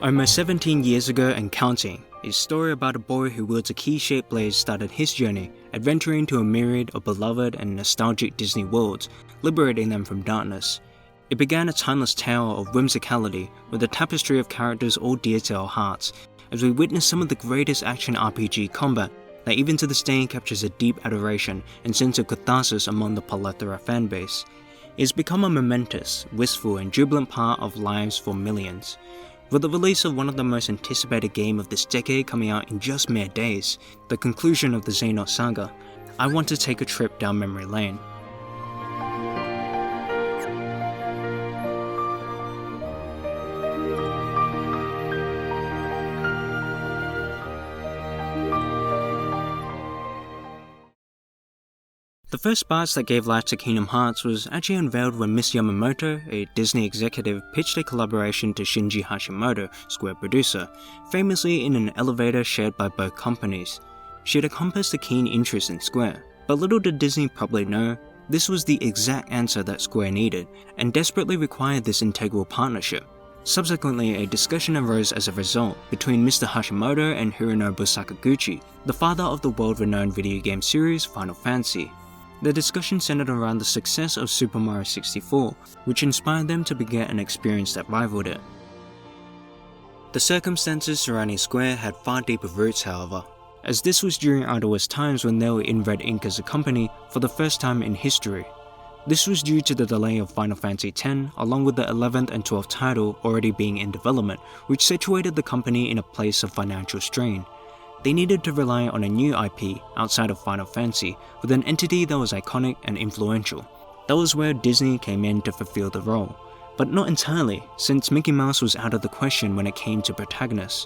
Almost 17 years ago and counting, a story about a boy who wields a key-shaped blade started his journey, adventuring into a myriad of beloved and nostalgic Disney worlds, liberating them from darkness. It began a timeless tale of whimsicality, with a tapestry of characters all dear to our hearts, as we witness some of the greatest action RPG combat that even to this day captures a deep adoration and sense of catharsis among the plethora fanbase. It has become a momentous, wistful and jubilant part of lives for millions. With the release of one of the most anticipated games of this decade coming out in just mere days, the conclusion of the Xehanort saga, I want to take a trip down memory lane. The first sparks that gave life to Kingdom Hearts was actually unveiled when Miss Yamamoto, a Disney executive, pitched a collaboration to Shinji Hashimoto, Square producer, famously in an elevator shared by both companies. She had encompassed a keen interest in Square, but little did Disney probably know, this was the exact answer that Square needed, and desperately required this integral partnership. Subsequently, a discussion arose as a result between Mr. Hashimoto and Hironobu Sakaguchi, the father of the world-renowned video game series Final Fantasy. The discussion centered around the success of Super Mario 64, which inspired them to begin an experience that rivaled it. The circumstances surrounding Square had far deeper roots, however, as this was during Idols times when they were in red ink as a company for the first time in history. This was due to the delay of Final Fantasy X, along with the 11th and 12th title already being in development, which situated the company in a place of financial strain. They needed to rely on a new IP outside of Final Fantasy, with an entity that was iconic and influential. That was where Disney came in to fulfill the role, but not entirely, since Mickey Mouse was out of the question when it came to protagonists.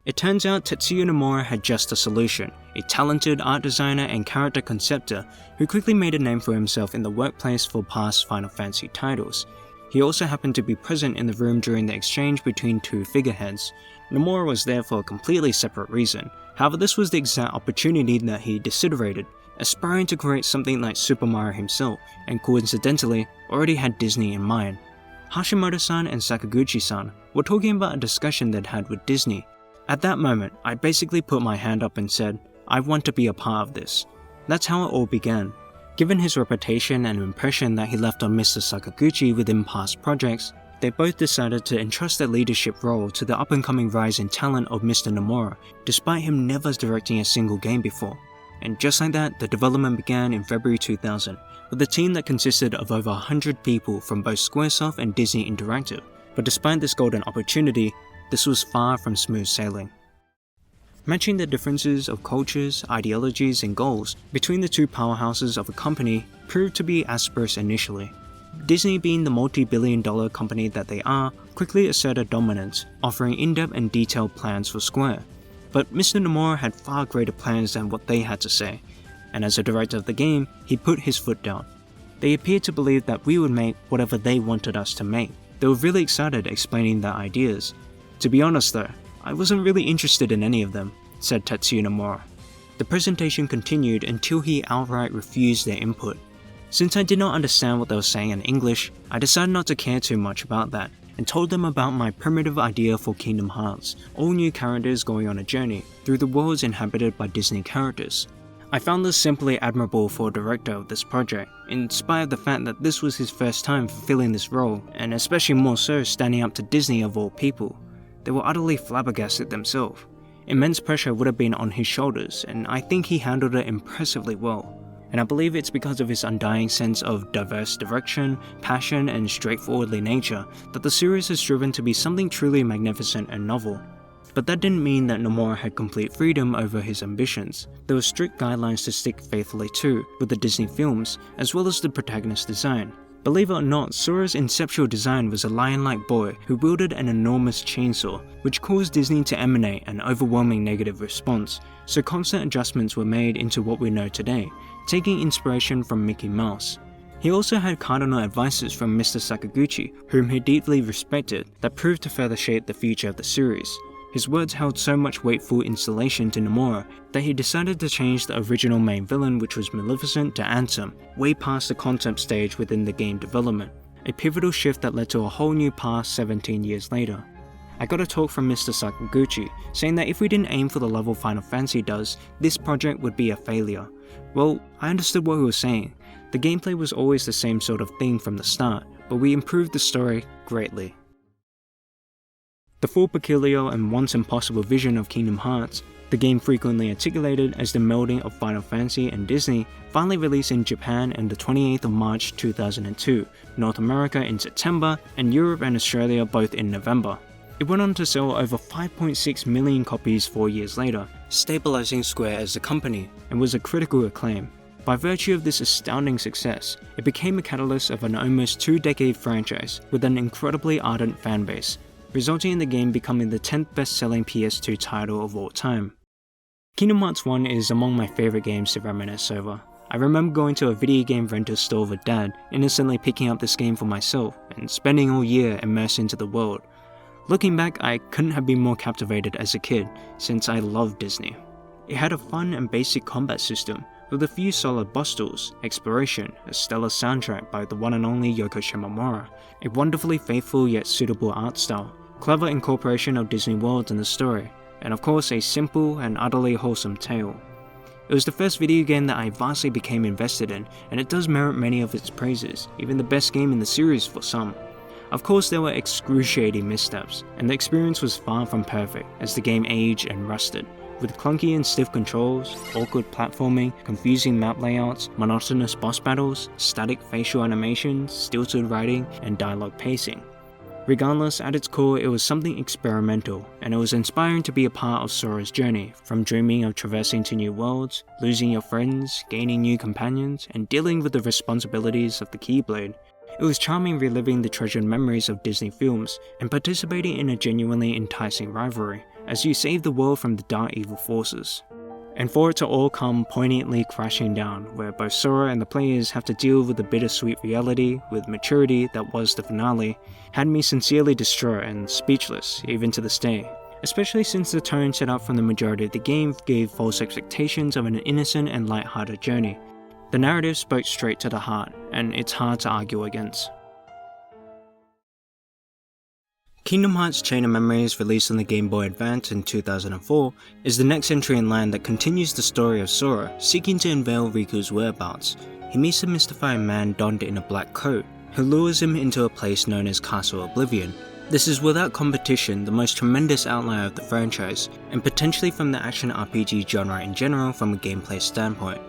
It turns out Tetsuya Nomura had just a solution, a talented art designer and character conceptor who quickly made a name for himself in the workplace for past Final Fantasy titles. He also happened to be present in the room during the exchange between two figureheads. Nomura was there for a completely separate reason, however this was the exact opportunity that he desiderated, aspiring to create something like Super Mario himself, and coincidentally already had Disney in mind. Hashimoto-san and Sakaguchi-san were talking about a discussion they'd had with Disney. At that moment, I basically put my hand up and said, I want to be a part of this. That's how it all began. Given his reputation and impression that he left on Mr. Sakaguchi within past projects, they both decided to entrust their leadership role to the up-and-coming rise in talent of Mr. Nomura, despite him never directing a single game before. And just like that, the development began in February 2000, with a team that consisted of over 100 people from both Squaresoft and Disney Interactive. But despite this golden opportunity, this was far from smooth sailing. Matching the differences of cultures, ideologies, and goals between the two powerhouses of a company proved to be asperous initially. Disney, being the multi-billion-dollar company that they are, quickly asserted dominance, offering in-depth and detailed plans for Square. But Mr. Nomura had far greater plans than what they had to say, and as a director of the game, he put his foot down. They appeared to believe that we would make whatever they wanted us to make. They were really excited explaining their ideas. To be honest though, I wasn't really interested in any of them, said Tetsuya Nomura. The presentation continued until he outright refused their input. Since I did not understand what they were saying in English, I decided not to care too much about that, and told them about my primitive idea for Kingdom Hearts, all new characters going on a journey through the worlds inhabited by Disney characters. I found this simply admirable for a director of this project, in spite of the fact that this was his first time fulfilling this role, and especially more so standing up to Disney of all people. They were utterly flabbergasted themselves. Immense pressure would have been on his shoulders, and I think he handled it impressively well. And I believe it's because of his undying sense of diverse direction, passion, and straightforwardly nature that the series has striven to be something truly magnificent and novel. But that didn't mean that Nomura had complete freedom over his ambitions. There were strict guidelines to stick faithfully to with the Disney films, as well as the protagonist design. Believe it or not, Sora's inceptual design was a lion-like boy who wielded an enormous chainsaw, which caused Disney to emanate an overwhelming negative response, so constant adjustments were made into what we know today, taking inspiration from Mickey Mouse. He also had cardinal advices from Mr. Sakaguchi, whom he deeply respected, that proved to further shape the future of the series. His words held so much weightful installation to Nomura that he decided to change the original main villain, which was Maleficent, to Ansem, way past the concept stage within the game development, a pivotal shift that led to a whole new path 17 years later. I got a talk from Mr. Sakaguchi, saying that if we didn't aim for the level Final Fantasy does, this project would be a failure. Well, I understood what he was saying. The gameplay was always the same sort of thing from the start, but we improved the story greatly. The full peculiar and once impossible vision of Kingdom Hearts, the game frequently articulated as the melding of Final Fantasy and Disney, finally released in Japan on the 28th of March 2002, North America in September, and Europe and Australia both in November. It went on to sell over 5.6 million copies 4 years later, stabilizing Square as a company, and was a critical acclaim. By virtue of this astounding success, it became a catalyst of an almost 2-decade franchise with an incredibly ardent fanbase, resulting in the game becoming the 10th best-selling PS2 title of all time. Kingdom Hearts 1 is among my favorite games to reminisce over. I remember going to a video game rental store with Dad, innocently picking up this game for myself, and spending all year immersed into the world. Looking back, I couldn't have been more captivated as a kid, since I loved Disney. It had a fun and basic combat system, with a few solid boss duels, exploration, a stellar soundtrack by the one and only Yoko Shimomura, a wonderfully faithful yet suitable art style, clever incorporation of Disney worlds in the story, and of course a simple and utterly wholesome tale. It was the first video game that I vastly became invested in, and it does merit many of its praises, even the best game in the series for some. Of course there were excruciating missteps, and the experience was far from perfect as the game aged and rusted, with clunky and stiff controls, awkward platforming, confusing map layouts, monotonous boss battles, static facial animations, stilted writing, and dialogue pacing. Regardless, at its core it was something experimental, and it was inspiring to be a part of Sora's journey, from dreaming of traversing to new worlds, losing your friends, gaining new companions, and dealing with the responsibilities of the Keyblade. It was charming reliving the treasured memories of Disney films, and participating in a genuinely enticing rivalry, as you save the world from the dark evil forces. And for it to all come poignantly crashing down, where both Sora and the players have to deal with the bittersweet reality with maturity that was the finale, had me sincerely distraught and speechless even to this day, especially since the tone set up from the majority of the game gave false expectations of an innocent and light-hearted journey. The narrative spoke straight to the heart, and it's hard to argue against. Kingdom Hearts Chain of Memories, released on the Game Boy Advance in 2004, is the next entry in line that continues the story of Sora seeking to unveil Riku's whereabouts. He meets a mystifying man donned in a black coat, who lures him into a place known as Castle Oblivion. This is without competition the most tremendous outlier of the franchise, and potentially from the action RPG genre in general from a gameplay standpoint.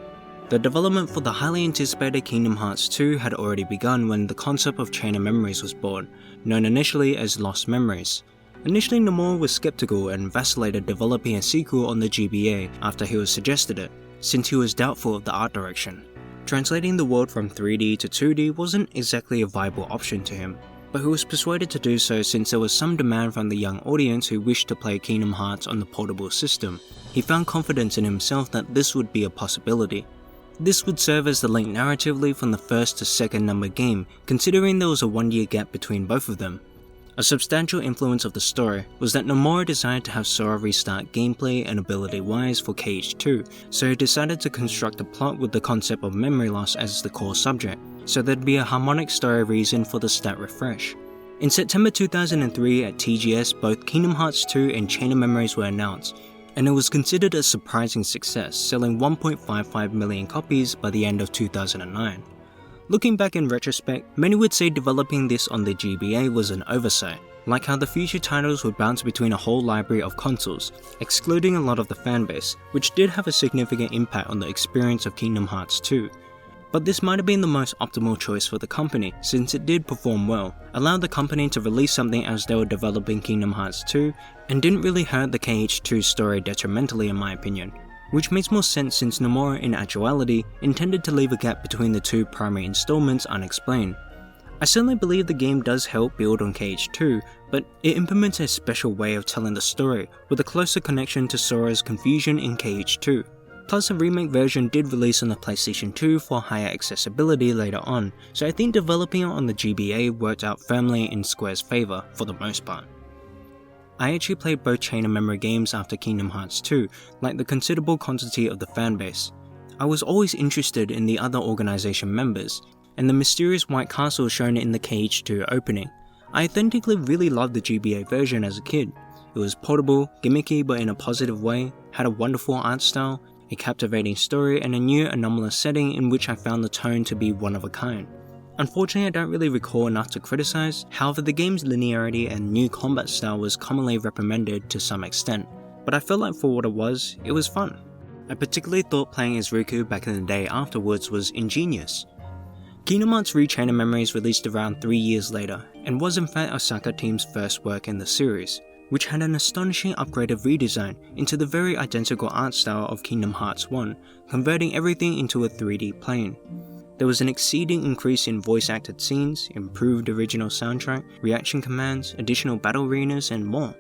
The development for the highly anticipated Kingdom Hearts 2 had already begun when the concept of Chain of Memories was born, known initially as Lost Memories. Initially Nomura was skeptical and vacillated developing a sequel on the GBA after he was suggested it, since he was doubtful of the art direction. Translating the world from 3D to 2D wasn't exactly a viable option to him, but he was persuaded to do so since there was some demand from the young audience who wished to play Kingdom Hearts on the portable system. He found confidence in himself that this would be a possibility. This would serve as the link narratively from the first to second number game, considering there was a 1-year gap between both of them. A substantial influence of the story was that Nomura desired to have Sora restart gameplay and ability-wise for KH2, so he decided to construct a plot with the concept of memory loss as the core subject, so there'd be a harmonic story reason for the stat refresh. In September 2003 at TGS, both Kingdom Hearts 2 and Chain of Memories were announced, and it was considered a surprising success, selling 1.55 million copies by the end of 2009. Looking back in retrospect, many would say developing this on the GBA was an oversight, like how the future titles would bounce between a whole library of consoles, excluding a lot of the fanbase, which did have a significant impact on the experience of Kingdom Hearts 2. But this might have been the most optimal choice for the company, since it did perform well, allowed the company to release something as they were developing Kingdom Hearts 2, and didn't really hurt the KH2 story detrimentally in my opinion, which makes more sense since Nomura in actuality intended to leave a gap between the two primary installments unexplained. I certainly believe the game does help build on KH2, but it implements a special way of telling the story with a closer connection to Sora's confusion in KH2. Plus, a remake version did release on the PlayStation 2 for higher accessibility later on, so I think developing it on the GBA worked out firmly in Square's favour for the most part. I actually played both Chain of Memory games after Kingdom Hearts 2, like the considerable quantity of the fanbase. I was always interested in the other organisation members, and the mysterious White Castle shown in the KH2 opening. I authentically really loved the GBA version as a kid. It was portable, gimmicky but in a positive way, had a wonderful art style, a captivating story, and a new anomalous setting in which I found the tone to be one of a kind. Unfortunately, I don't really recall enough to criticize, however the game's linearity and new combat style was commonly reprimanded to some extent, but I felt like for what it was fun. I particularly thought playing as Riku back in the day afterwards was ingenious. Kingdom Hearts Chain of Memories released around 3 years later, and was in fact Osaka team's first work in the series, which had an astonishing upgraded redesign into the very identical art style of Kingdom Hearts 1, converting everything into a 3D plane. There was an exceeding increase in voice-acted scenes, improved original soundtrack, reaction commands, additional battle arenas, and more.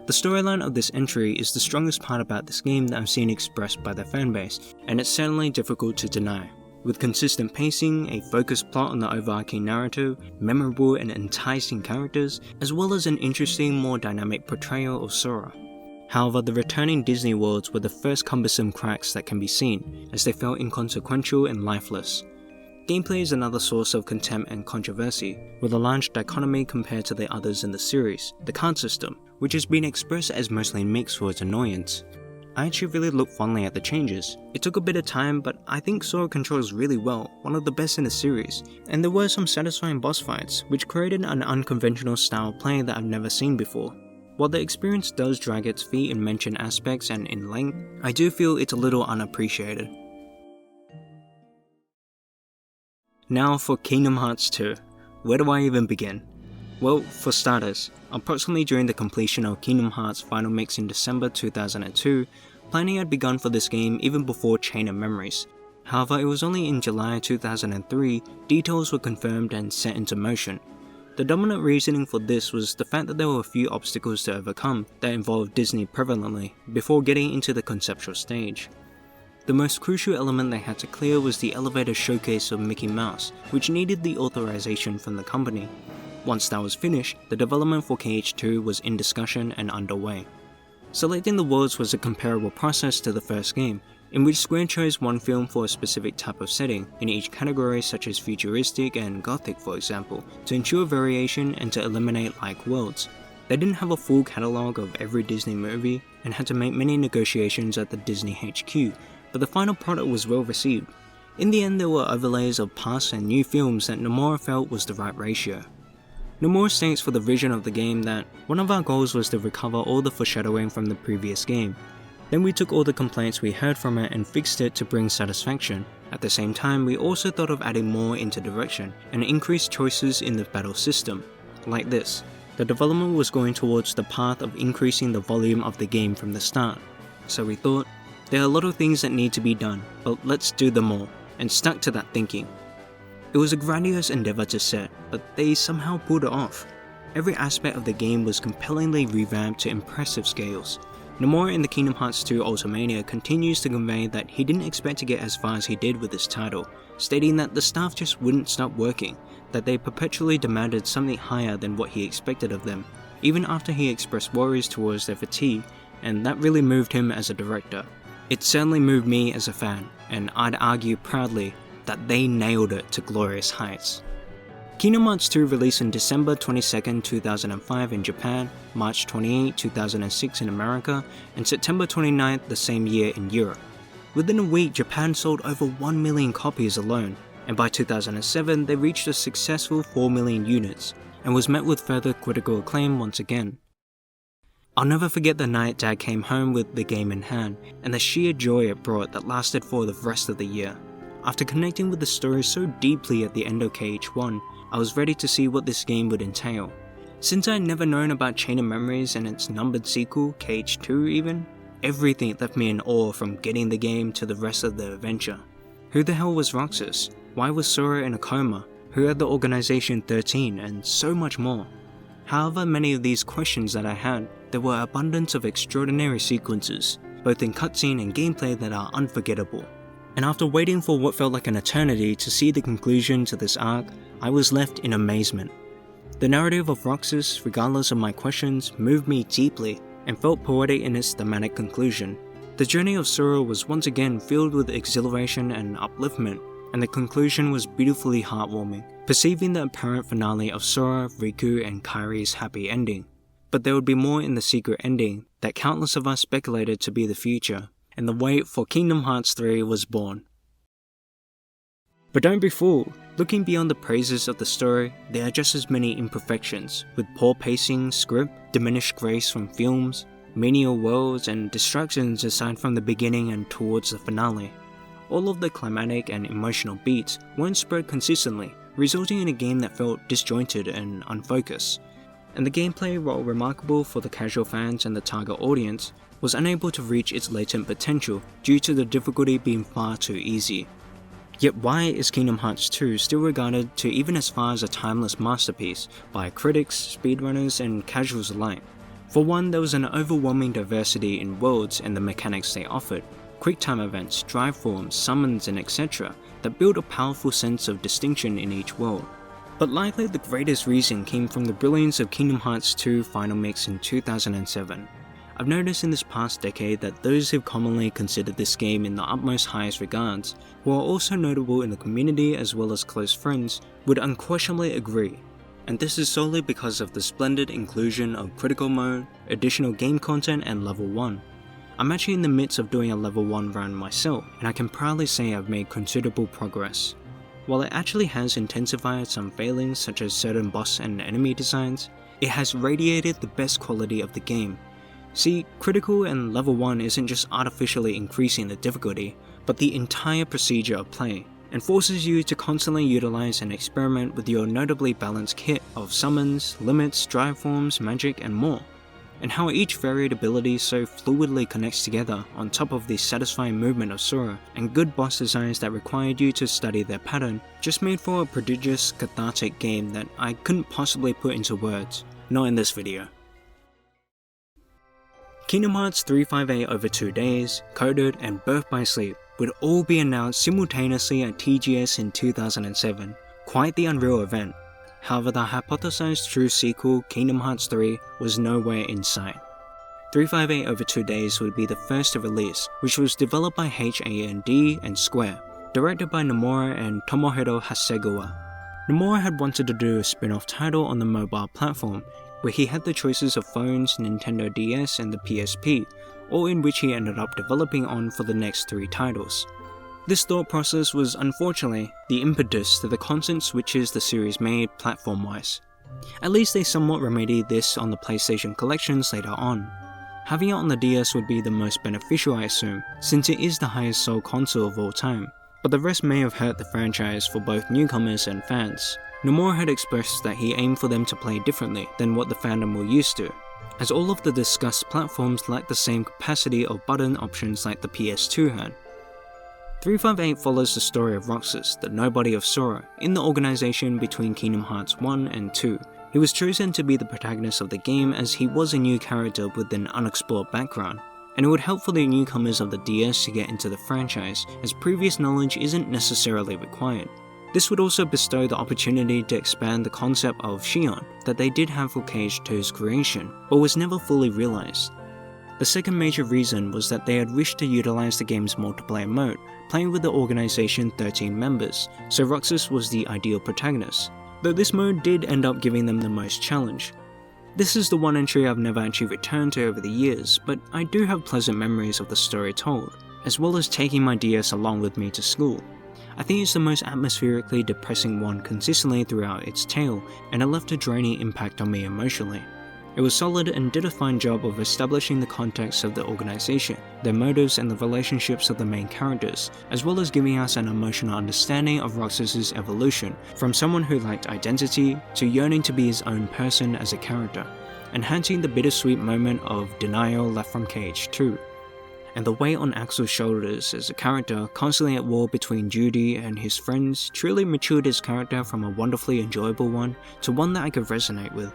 The storyline of this entry is the strongest part about this game that I've seen expressed by the fanbase, and it's certainly difficult to deny. With consistent pacing, a focused plot on the overarching narrative, memorable and enticing characters, as well as an interesting, more dynamic portrayal of Sora. However, the returning Disney worlds were the first cumbersome cracks that can be seen, as they felt inconsequential and lifeless. Gameplay is another source of contempt and controversy, with a large dichotomy compared to the others in the series, the card system, which has been expressed as mostly mixed for its annoyance. I actually really look fondly at the changes. It took a bit of time, but I think Sora controls really well, one of the best in the series, and there were some satisfying boss fights, which created an unconventional style of play that I've never seen before. While the experience does drag its feet in mentioned aspects and in length, I do feel it's a little unappreciated. Now for Kingdom Hearts 2. Where do I even begin? Well, for starters, approximately during the completion of Kingdom Hearts Final Mix in December 2002, planning had begun for this game even before Chain of Memories. However, it was only in July 2003 details were confirmed and set into motion. The dominant reasoning for this was the fact that there were a few obstacles to overcome that involved Disney prevalently before getting into the conceptual stage. The most crucial element they had to clear was the elevator showcase of Mickey Mouse, which needed the authorization from the company. Once that was finished, the development for KH2 was in discussion and underway. Selecting the worlds was a comparable process to the first game, in which Square chose one film for a specific type of setting, in each category such as futuristic and gothic for example, to ensure variation and to eliminate like worlds. They didn't have a full catalogue of every Disney movie, and had to make many negotiations at the Disney HQ, but the final product was well received. In the end, there were overlays of past and new films that Nomura felt was the right ratio. Nomura states for the vision of the game that one of our goals was to recover all the foreshadowing from the previous game. Then we took all the complaints we heard from it and fixed it to bring satisfaction. At the same time, we also thought of adding more into direction and increased choices in the battle system. Like this, the development was going towards the path of increasing the volume of the game from the start. So we thought, there are a lot of things that need to be done, but let's do them all, and stuck to that thinking. It was a grandiose endeavour to set, but they somehow pulled it off. Every aspect of the game was compellingly revamped to impressive scales. Nomura in the Kingdom Hearts 2 Ultimania continues to convey that he didn't expect to get as far as he did with this title, stating that the staff just wouldn't stop working, that they perpetually demanded something higher than what he expected of them, even after he expressed worries towards their fatigue, and that really moved him as a director. It certainly moved me as a fan, and I'd argue proudly that they nailed it to glorious heights. Kingdom Hearts 2 released on December 22, 2005 in Japan, March 28, 2006 in America, and September 29 the same year in Europe. Within a week, Japan sold over 1 million copies alone, and by 2007 they reached a successful 4 million units, and was met with further critical acclaim once again. I'll never forget the night Dad came home with the game in hand, and the sheer joy it brought that lasted for the rest of the year. After connecting with the story so deeply at the end of KH1, I was ready to see what this game would entail. Since I had never known about Chain of Memories and its numbered sequel, KH2 even, everything left me in awe from getting the game to the rest of the adventure. Who the hell was Roxas? Why was Sora in a coma? Who had the Organization 13? And so much more. However many of these questions that I had, there were abundance of extraordinary sequences, both in cutscene and gameplay that are unforgettable. And after waiting for what felt like an eternity to see the conclusion to this arc, I was left in amazement. The narrative of Roxas, regardless of my questions, moved me deeply and felt poetic in its thematic conclusion. The journey of Sora was once again filled with exhilaration and upliftment, and the conclusion was beautifully heartwarming, perceiving the apparent finale of Sora, Riku, and Kairi's happy ending. But there would be more in the secret ending that countless of us speculated to be the future, and the wait for Kingdom Hearts 3 was born. But don't be fooled, looking beyond the praises of the story, there are just as many imperfections, with poor pacing, script, diminished grace from films, menial worlds, and distractions aside from the beginning and towards the finale. All of the climatic and emotional beats weren't spread consistently, resulting in a game that felt disjointed and unfocused. And the gameplay, while remarkable for the casual fans and the target audience, was unable to reach its latent potential due to the difficulty being far too easy. Yet why is Kingdom Hearts 2 still regarded to even as far as a timeless masterpiece by critics, speedrunners, and casuals alike? For one, there was an overwhelming diversity in worlds and the mechanics they offered, quick time events, drive forms, summons, and etc. that built a powerful sense of distinction in each world. But likely the greatest reason came from the brilliance of Kingdom Hearts 2 Final Mix in 2007. I've noticed in this past decade that those who commonly considered this game in the utmost highest regards, who are also notable in the community as well as close friends, would unquestionably agree. And this is solely because of the splendid inclusion of critical mode, additional game content, and level 1. I'm actually in the midst of doing a level 1 run myself, and I can proudly say I've made considerable progress. While it actually has intensified some failings such as certain boss and enemy designs, it has radiated the best quality of the game. See, critical and level 1 isn't just artificially increasing the difficulty, but the entire procedure of play, and forces you to constantly utilize and experiment with your notably balanced kit of summons, limits, drive forms, magic, and more, and how each varied ability so fluidly connects together on top of the satisfying movement of Sora and good boss designs that required you to study their pattern just made for a prodigious, cathartic game that I couldn't possibly put into words, not in this video. Kingdom Hearts 358 over 2 days, Coded, and Birth by Sleep would all be announced simultaneously at TGS in 2007, quite the unreal event. However, the hypothesized true sequel, Kingdom Hearts 3, was nowhere in sight. 358 over 2 days would be the first to release, which was developed by HAND and Square, directed by Nomura and Tomohiro Hasegawa. Nomura had wanted to do a spin-off title on the mobile platform, where he had the choices of phones, Nintendo DS, and the PSP, all in which he ended up developing on for the next 3 titles. This thought process was unfortunately the impetus to the constant switches the series made platform-wise. At least they somewhat remedied this on the PlayStation collections later on. Having it on the DS would be the most beneficial, I assume, since it is the highest sold console of all time, but the rest may have hurt the franchise for both newcomers and fans. Nomura had expressed that he aimed for them to play differently than what the fandom were used to, as all of the discussed platforms lacked the same capacity of button options like the PS2 had. 358 follows the story of Roxas, the nobody of Sora, in the organization between Kingdom Hearts 1 and 2. He was chosen to be the protagonist of the game as he was a new character with an unexplored background, and it would help for the newcomers of the DS to get into the franchise, as previous knowledge isn't necessarily required. This would also bestow the opportunity to expand the concept of Shion that they did have for KH2's creation, but was never fully realized. The second major reason was that they had wished to utilize the game's multiplayer mode, playing with the organization 13 members, so Roxas was the ideal protagonist, though this mode did end up giving them the most challenge. This is the one entry I've never actually returned to over the years, but I do have pleasant memories of the story told, as well as taking my DS along with me to school. I think it's the most atmospherically depressing one consistently throughout its tale, and it left a draining impact on me emotionally. It was solid and did a fine job of establishing the context of the organization, their motives and the relationships of the main characters, as well as giving us an emotional understanding of Roxas' evolution, from someone who lacked identity to yearning to be his own person as a character, enhancing the bittersweet moment of denial left from KH2. And the weight on Axel's shoulders as a character constantly at war between Judy and his friends truly matured his character from a wonderfully enjoyable one to one that I could resonate with.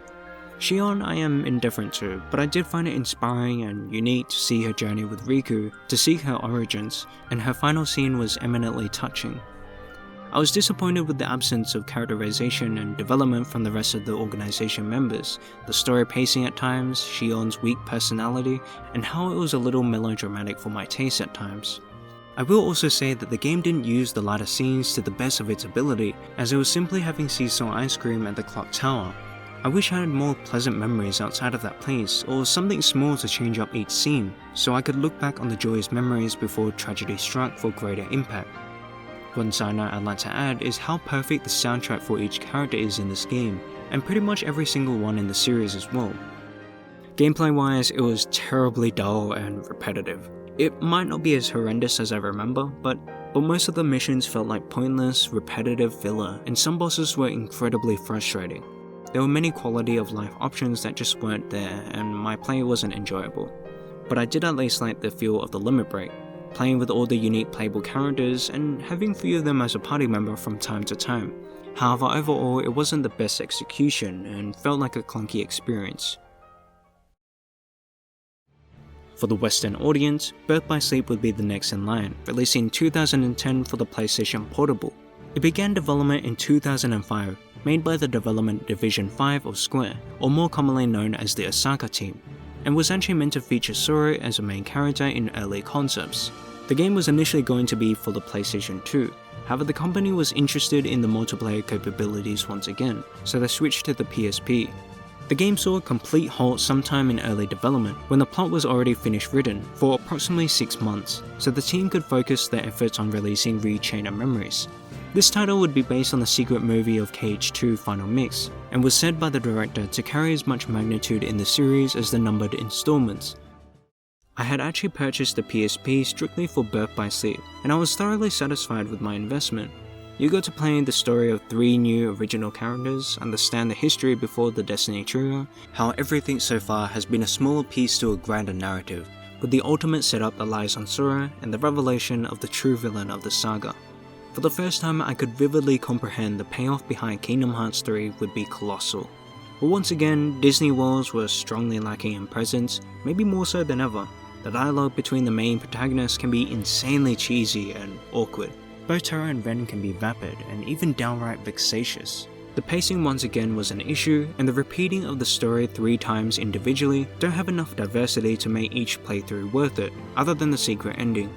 Shion I am indifferent to, but I did find it inspiring and unique to see her journey with Riku, to seek her origins, and her final scene was eminently touching. I was disappointed with the absence of characterization and development from the rest of the organization members, the story pacing at times, Shion's weak personality, and how it was a little melodramatic for my taste at times. I will also say that the game didn't use the latter scenes to the best of its ability, as it was simply having seesaw ice cream at the clock tower. I wish I had more pleasant memories outside of that place, or something small to change up each scene, so I could look back on the joyous memories before tragedy struck for greater impact. One side note I'd like to add is how perfect the soundtrack for each character is in this game, and pretty much every single one in the series as well. Gameplay wise, it was terribly dull and repetitive. It might not be as horrendous as I remember, but most of the missions felt like pointless, repetitive filler, and some bosses were incredibly frustrating. There were many quality of life options that just weren't there, and my play wasn't enjoyable. But I did at least like the feel of the limit break, playing with all the unique playable characters and having few of them as a party member from time to time. However, overall it wasn't the best execution and felt like a clunky experience. For the Western audience, Birth by Sleep would be the next in line, released in 2010 for the PlayStation Portable. It began development in 2005, made by the development Division 5 of Square, or more commonly known as the Osaka team, and was actually meant to feature Sora as a main character in early concepts. The game was initially going to be for the PlayStation 2, however the company was interested in the multiplayer capabilities once again, so they switched to the PSP. The game saw a complete halt sometime in early development when the plot was already finished written for approximately 6 months, so the team could focus their efforts on releasing Re-Chain of Memories. This title would be based on the secret movie of KH2 Final Mix, and was said by the director to carry as much magnitude in the series as the numbered installments. I had actually purchased the PSP strictly for Birth by Sleep, and I was thoroughly satisfied with my investment. You got to play the story of 3 new original characters, understand the history before the Destiny trio, how everything so far has been a smaller piece to a grander narrative, with the ultimate setup that lies on Sora and the revelation of the true villain of the saga. For the first time I could vividly comprehend the payoff behind Kingdom Hearts 3 would be colossal. But once again, Disney worlds were strongly lacking in presence, maybe more so than ever. The dialogue between the main protagonists can be insanely cheesy and awkward. Both Terra and Ren can be vapid and even downright vexatious. The pacing once again was an issue, and the repeating of the story 3 times individually don't have enough diversity to make each playthrough worth it, other than the secret ending.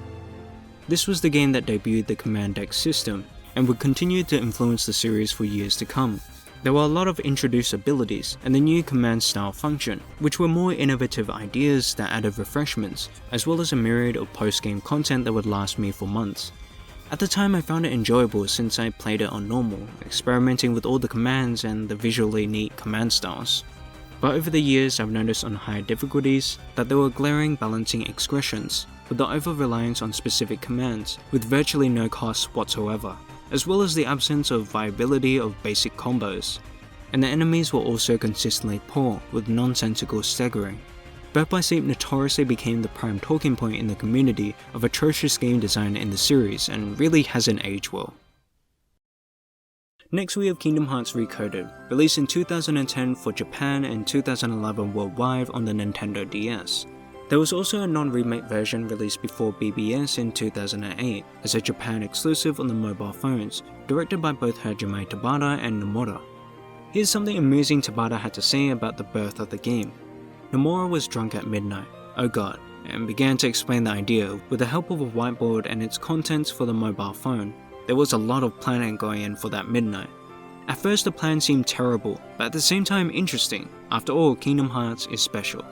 This was the game that debuted the Command Deck system, and would continue to influence the series for years to come. There were a lot of introduced abilities and the new command style function, which were more innovative ideas that added refreshments, as well as a myriad of post-game content that would last me for months. At the time I found it enjoyable since I played it on normal, experimenting with all the commands and the visually neat command styles. But over the years I've noticed on higher difficulties that there were glaring balancing excressions, with the over-reliance on specific commands with virtually no cost whatsoever, as well as the absence of viability of basic combos. And the enemies were also consistently poor, with nonsensical staggering. Birth by Sleep notoriously became the prime talking point in the community of atrocious game design in the series, and really hasn't aged well. Next we have Kingdom Hearts Recoded, released in 2010 for Japan and 2011 worldwide on the Nintendo DS. There was also a non-remake version released before BBS in 2008, as a Japan exclusive on the mobile phones, directed by both Hajime Tabata and Nomura. Here's something amusing Tabata had to say about the birth of the game. Nomura was drunk at midnight, oh god, and began to explain the idea with the help of a whiteboard and its contents for the mobile phone. There was a lot of planning going in for that midnight. At first the plan seemed terrible, but at the same time interesting. After all, Kingdom Hearts is special.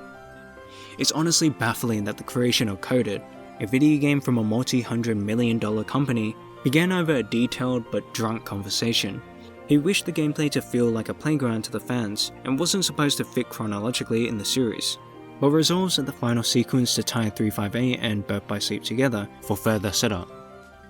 It's honestly baffling that the creation of Coded, a video game from a multi-$100 million company, began over a detailed but drunk conversation. He wished the gameplay to feel like a playground to the fans, and wasn't supposed to fit chronologically in the series, but resolves at the final sequence to tie 358 and Birth by Sleep together for further setup.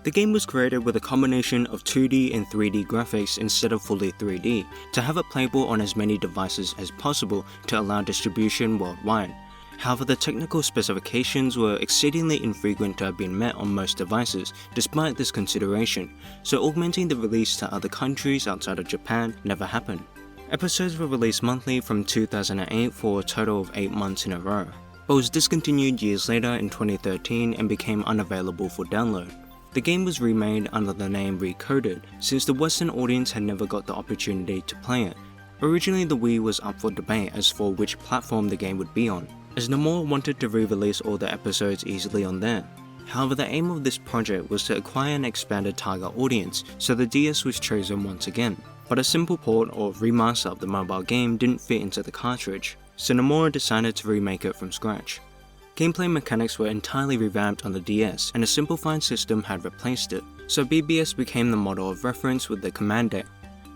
The game was created with a combination of 2D and 3D graphics instead of fully 3D, to have it playable on as many devices as possible to allow distribution worldwide. However, the technical specifications were exceedingly infrequent to have been met on most devices despite this consideration, so augmenting the release to other countries outside of Japan never happened. Episodes were released monthly from 2008 for a total of 8 months in a row, but was discontinued years later in 2013 and became unavailable for download. The game was remade under the name Recoded, since the Western audience had never got the opportunity to play it. Originally the Wii was up for debate as for which platform the game would be on, as Nomura wanted to re-release all the episodes easily on there. However, the aim of this project was to acquire an expanded target audience, so the DS was chosen once again. But a simple port or remaster of the mobile game didn't fit into the cartridge, so Nomura decided to remake it from scratch. Gameplay mechanics were entirely revamped on the DS, and a simplified system had replaced it, so BBS became the model of reference with the command deck.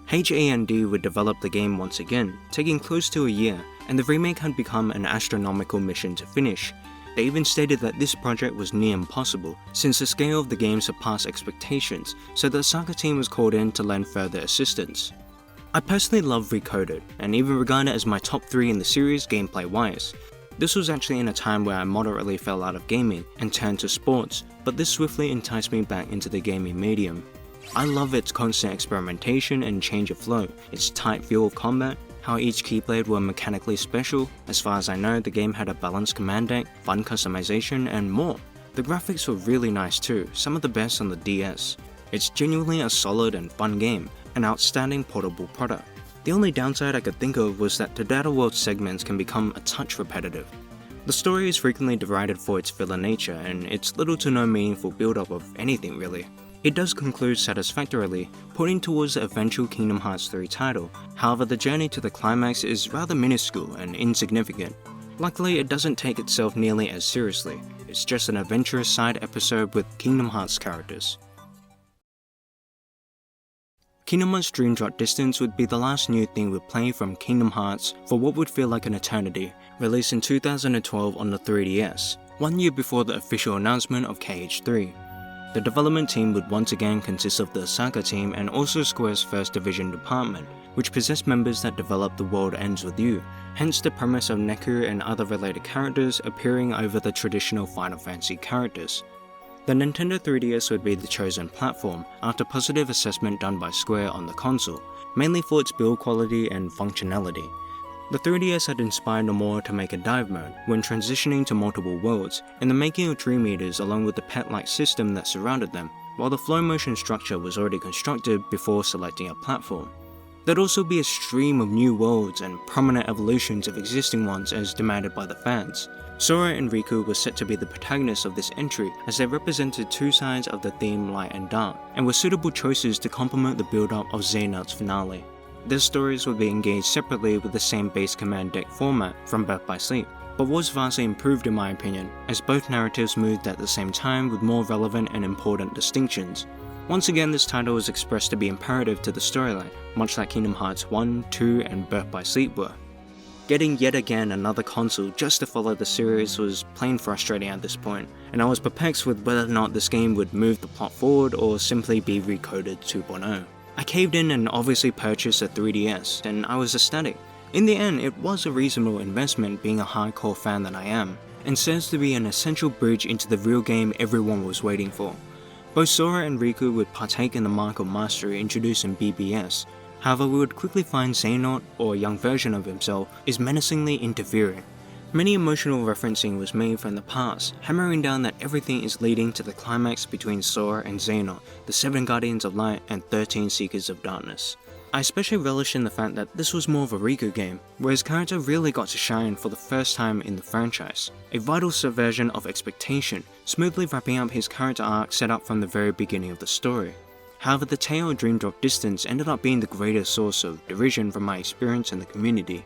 HAND would develop the game once again, taking close to a year, and the remake had become an astronomical mission to finish. They even stated that this project was near impossible, since the scale of the game surpassed expectations, so the Osaka team was called in to lend further assistance. I personally love Recoded, and even regard it as my top 3 in the series gameplay-wise. This was actually in a time where I moderately fell out of gaming and turned to sports, but this swiftly enticed me back into the gaming medium. I love its constant experimentation and change of flow, its tight feel of combat, how each keyblade were mechanically special. As far as I know, the game had a balanced command deck, fun customization, and more. The graphics were really nice too, some of the best on the DS. It's genuinely a solid and fun game, an outstanding portable product. The only downside I could think of was that the Data World segments can become a touch repetitive. The story is frequently derided for its filler nature, and it's little to no meaningful build-up of anything really. It does conclude satisfactorily, pointing towards the eventual Kingdom Hearts 3 title. However, the journey to the climax is rather minuscule and insignificant. Luckily, it doesn't take itself nearly as seriously. It's just an adventurous side episode with Kingdom Hearts characters. Kingdom Hearts Dream Drop Distance would be the last new thing we'd play from Kingdom Hearts for what would feel like an eternity, released in 2012 on the 3DS, 1 year before the official announcement of KH3. The development team would once again consist of the Osaka team and also Square's First Division department, which possessed members that developed The World Ends With You, hence the premise of Neku and other related characters appearing over the traditional Final Fantasy characters. The Nintendo 3DS would be the chosen platform after positive assessment done by Square on the console, mainly for its build quality and functionality. The 3DS had inspired Nomura to make a dive mode when transitioning to multiple worlds, and the making of Dream Eaters along with the pet-like system that surrounded them, while the flow motion structure was already constructed before selecting a platform. There'd also be a stream of new worlds and prominent evolutions of existing ones as demanded by the fans. Sora and Riku were set to be the protagonists of this entry as they represented two sides of the theme light and dark, and were suitable choices to complement the build-up of Xehanort's finale. Their stories would be engaged separately with the same base command deck format from Birth by Sleep, but was vastly improved in my opinion, as both narratives moved at the same time with more relevant and important distinctions. Once again, this title was expressed to be imperative to the storyline, much like Kingdom Hearts 1, 2, and Birth by Sleep were. Getting yet again another console just to follow the series was plain frustrating at this point, and I was perplexed with whether or not this game would move the plot forward or simply be Recoded 2.0. I caved in and obviously purchased a 3DS, and I was ecstatic. In the end, it was a reasonable investment being a hardcore fan that I am, and serves to be an essential bridge into the real game everyone was waiting for. Both Sora and Riku would partake in the mark of mastery introduced in BBS, however we would quickly find Xehanort, or a young version of himself, is menacingly interfering. Many emotional referencing was made from the past, hammering down that everything is leading to the climax between Sora and Xehanort, the 7 Guardians of Light and 13 Seekers of Darkness. I especially relish in the fact that this was more of a Riku game, where his character really got to shine for the first time in the franchise. A vital subversion of expectation, smoothly wrapping up his character arc set up from the very beginning of the story. However, the tale of Dream Drop Distance ended up being the greatest source of derision from my experience in the community.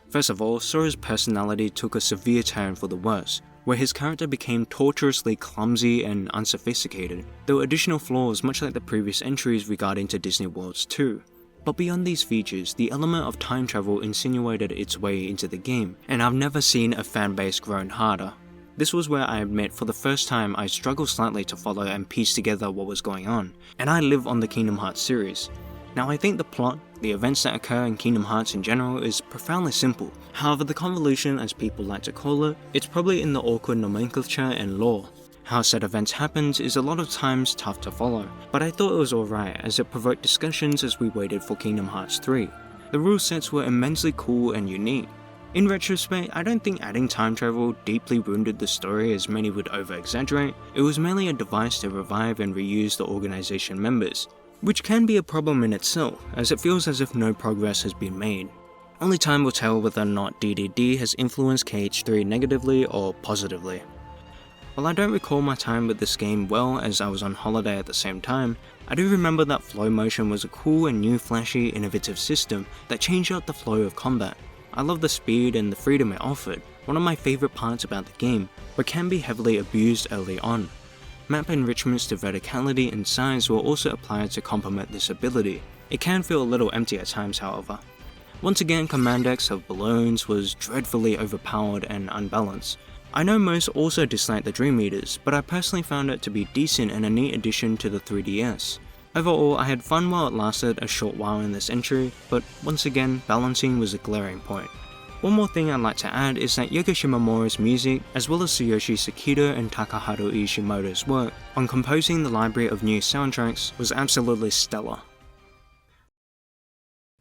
First of all, Sora's personality took a severe turn for the worse, where his character became torturously clumsy and unsophisticated. There were additional flaws much like the previous entries regarding to Disney Worlds 2. But beyond these features, the element of time travel insinuated its way into the game, and I've never seen a fanbase grown harder. This was where I admit for the first time I struggled slightly to follow and piece together what was going on, and I live on the Kingdom Hearts series. Now I think the plot, the events that occur in Kingdom Hearts in general is profoundly simple. However, the convolution, as people like to call it, it's probably in the awkward nomenclature and lore. How said events happens is a lot of times tough to follow, but I thought it was alright as it provoked discussions as we waited for Kingdom Hearts 3. The rule sets were immensely cool and unique. In retrospect, I don't think adding time travel deeply wounded the story as many would over-exaggerate. It was merely a device to revive and reuse the organization members, which can be a problem in itself, as it feels as if no progress has been made. Only time will tell whether or not DDD has influenced KH3 negatively or positively. While I don't recall my time with this game well, as I was on holiday at the same time, I do remember that flow motion was a cool and new flashy innovative system that changed up the flow of combat. I love the speed and the freedom it offered, one of my favourite parts about the game, but can be heavily abused early on. Map enrichments to verticality and size were also applied to complement this ability. It can feel a little empty at times, however. Once again, command X of balloons was dreadfully overpowered and unbalanced. I know most also dislike the Dream Eaters, but I personally found it to be decent and a neat addition to the 3DS. Overall, I had fun while it lasted a short while in this entry, but once again, balancing was a glaring point. One more thing I'd like to add is that Yoko Shimomura's music, as well as Tsuyoshi Sekiro and Takaharu Ishimoto's work on composing the library of new soundtracks, was absolutely stellar.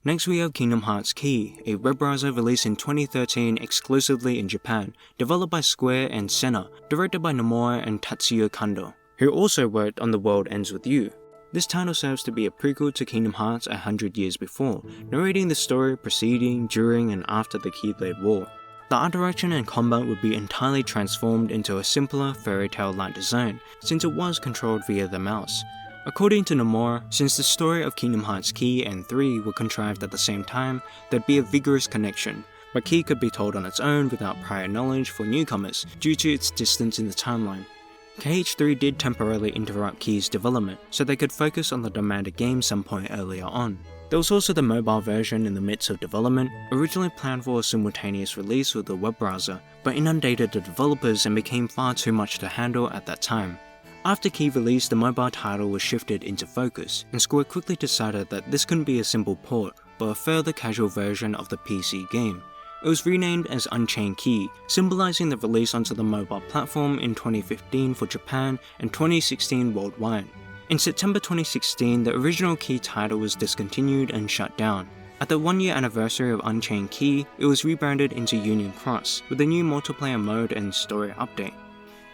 Next we have Kingdom Hearts Key, a web browser released in 2013 exclusively in Japan, developed by Square and Senna, directed by Nomura and Tatsuya Kando, who also worked on The World Ends With You. This title serves to be a prequel to Kingdom Hearts 100 years before, narrating the story preceding, during, and after the Keyblade War. The art direction and combat would be entirely transformed into a simpler, fairy tale-like design, since it was controlled via the mouse. According to Nomura, since the story of Kingdom Hearts Key and 3 were contrived at the same time, there'd be a vigorous connection, but Key could be told on its own without prior knowledge for newcomers due to its distance in the timeline. KH3 did temporarily interrupt Key's development, so they could focus on the demanded game some point earlier on. There was also the mobile version in the midst of development, originally planned for a simultaneous release with the web browser, but inundated the developers and became far too much to handle at that time. After Key release, the mobile title was shifted into focus, and Square quickly decided that this couldn't be a simple port, but a further casual version of the PC game. It was renamed as Unchained Key, symbolizing the release onto the mobile platform in 2015 for Japan and 2016 worldwide. In September 2016, the original Key title was discontinued and shut down. At the 1-year anniversary of Unchained Key, it was rebranded into Union Cross, with a new multiplayer mode and story update.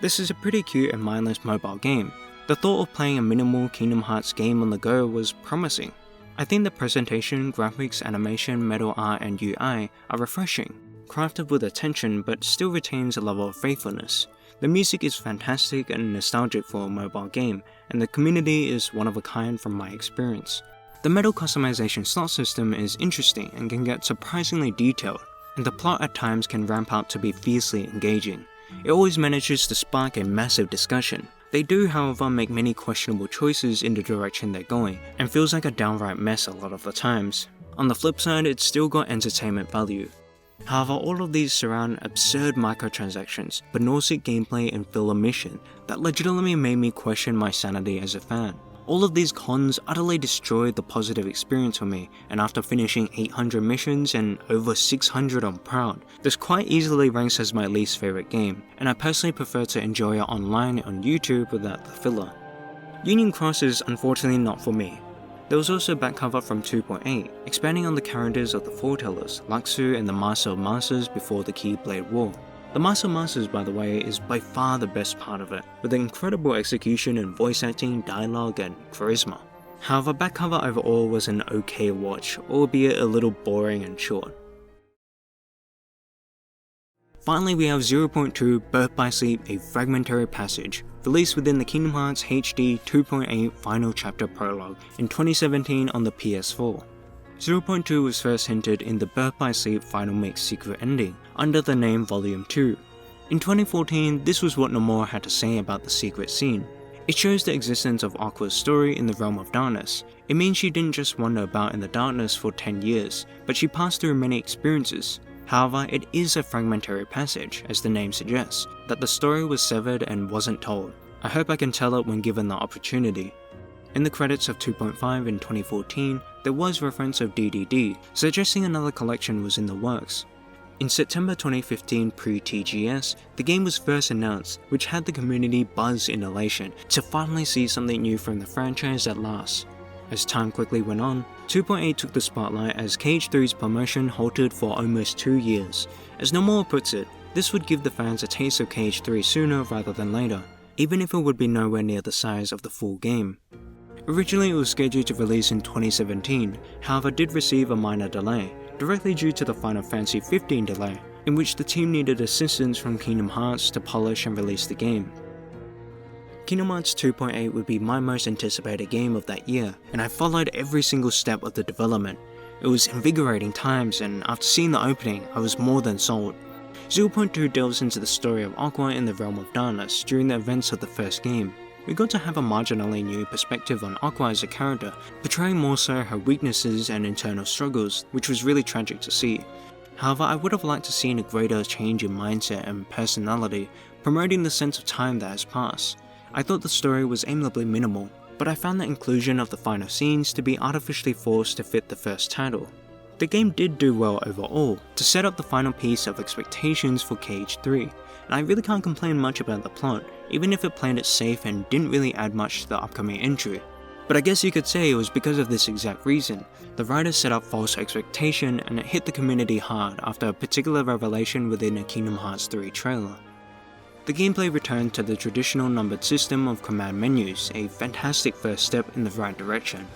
This is a pretty cute and mindless mobile game. The thought of playing a minimal Kingdom Hearts game on the go was promising. I think the presentation, graphics, animation, metal art, and UI are refreshing, crafted with attention but still retains a level of faithfulness. The music is fantastic and nostalgic for a mobile game, and the community is one of a kind from my experience. The metal customization slot system is interesting and can get surprisingly detailed, and the plot at times can ramp up to be fiercely engaging. It always manages to spark a massive discussion. They do, however, make many questionable choices in the direction they're going, and feels like a downright mess a lot of the times. On the flip side, it's still got entertainment value. However, all of these surround absurd microtransactions, but nausea gameplay and filler mission that legitimately made me question my sanity as a fan. All of these cons utterly destroyed the positive experience for me, and after finishing 800 missions and over 600 on Proud, this quite easily ranks as my least favourite game, and I personally prefer to enjoy it online on YouTube without the filler. Union Cross is unfortunately not for me. There was also a back cover from 2.8, expanding on the characters of the foretellers, Laksu and the Master of Masters before the Keyblade War. The Master of Masters, by the way, is by far the best part of it, with incredible execution in voice acting, dialogue, and charisma. However, back cover overall was an okay watch, albeit a little boring and short. Finally, we have 0.2 Birth by Sleep, a fragmentary passage, released within the Kingdom Hearts HD 2.8 Final Chapter Prologue in 2017 on the PS4. 0.2 was first hinted in the Birth by Sleep Final Mix secret ending, under the name Volume 2. In 2014, this was what Nomura had to say about the secret scene. It shows the existence of Aqua's story in the realm of darkness. It means she didn't just wander about in the darkness for 10 years, but she passed through many experiences. However, it is a fragmentary passage, as the name suggests, that the story was severed and wasn't told. I hope I can tell it when given the opportunity. In the credits of 2.5 in 2014, there was reference of DDD, suggesting another collection was in the works. In September 2015 pre-TGS, the game was first announced, which had the community buzz in elation to finally see something new from the franchise at last. As time quickly went on, 2.8 took the spotlight as KH3's promotion halted for almost 2 years. As Nomura puts it, this would give the fans a taste of KH3 sooner rather than later, even if it would be nowhere near the size of the full game. Originally it was scheduled to release in 2017, however did receive a minor delay, directly due to the Final Fantasy XV delay, in which the team needed assistance from Kingdom Hearts to polish and release the game. Kingdom Hearts 2.8 would be my most anticipated game of that year, and I followed every single step of the development. It was invigorating times, and after seeing the opening, I was more than sold. 0.2 delves into the story of Aqua in the Realm of Darkness during the events of the first game. We got to have a marginally new perspective on Aqua as a character, portraying more so her weaknesses and internal struggles, which was really tragic to see. However, I would have liked to see a greater change in mindset and personality, promoting the sense of time that has passed. I thought the story was amiably minimal, but I found the inclusion of the final scenes to be artificially forced to fit the first title. The game did do well overall, to set up the final piece of expectations for KH3, and I really can't complain much about the plot, even if it played it safe and didn't really add much to the upcoming entry. But I guess you could say it was because of this exact reason. The writers set up false expectation and it hit the community hard after a particular revelation within a Kingdom Hearts 3 trailer. The gameplay returned to the traditional numbered system of command menus, a fantastic first step in the right direction.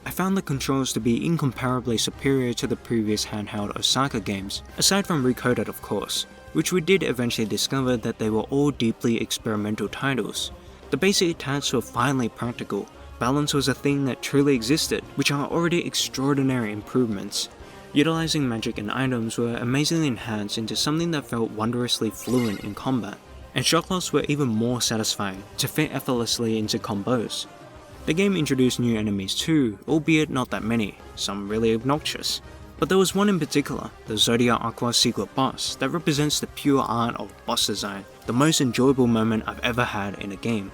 I found the controls to be incomparably superior to the previous handheld Osaka games, aside from Recoded of course, which we did eventually discover that they were all deeply experimental titles. The basic attacks were finally practical, balance was a thing that truly existed, which are already extraordinary improvements. Utilizing magic and items were amazingly enhanced into something that felt wondrously fluent in combat, and shock loss were even more satisfying to fit effortlessly into combos. The game introduced new enemies too, albeit not that many, some really obnoxious. But there was one in particular, the Zodiac Aqua secret boss, that represents the pure art of boss design, the most enjoyable moment I've ever had in a game.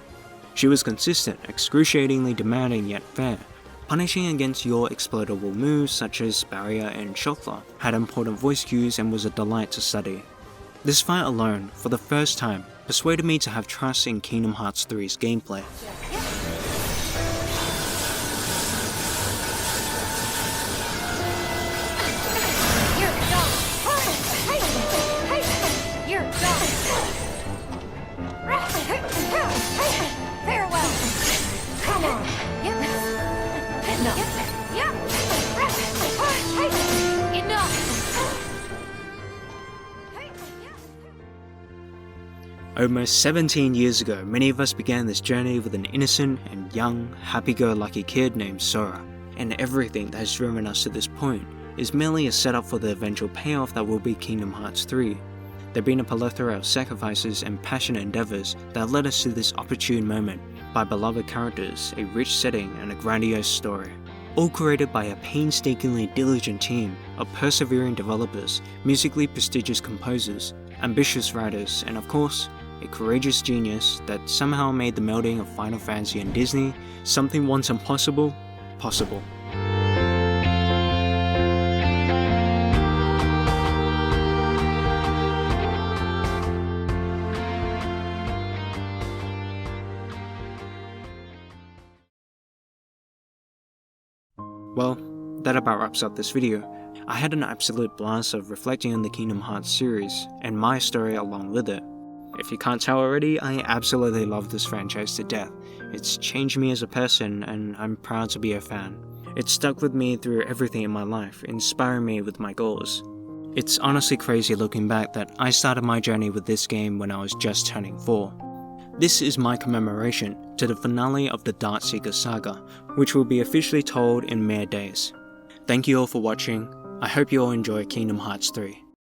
She was consistent, excruciatingly demanding yet fair, punishing against your exploitable moves such as barrier and shockla, had important voice cues and was a delight to study. This fight alone, for the first time, persuaded me to have trust in Kingdom Hearts 3's gameplay. Almost 17 years ago, many of us began this journey with an innocent and young, happy-go-lucky kid named Sora, and everything that has driven us to this point is merely a setup for the eventual payoff that will be Kingdom Hearts 3. There have been a plethora of sacrifices and passionate endeavours that led us to this opportune moment, by beloved characters, a rich setting and a grandiose story. All created by a painstakingly diligent team of persevering developers, musically prestigious composers, ambitious writers, and of course, a courageous genius that somehow made the melding of Final Fantasy and Disney something once impossible, possible. Well, that about wraps up this video. I had an absolute blast of reflecting on the Kingdom Hearts series, and my story along with it. If you can't tell already, I absolutely love this franchise to death. It's changed me as a person, and I'm proud to be a fan. It's stuck with me through everything in my life, inspiring me with my goals. It's honestly crazy looking back that I started my journey with this game when I was just turning 4. This is my commemoration to the finale of the Darkseeker saga, which will be officially told in mere days. Thank you all for watching. I hope you all enjoy Kingdom Hearts 3.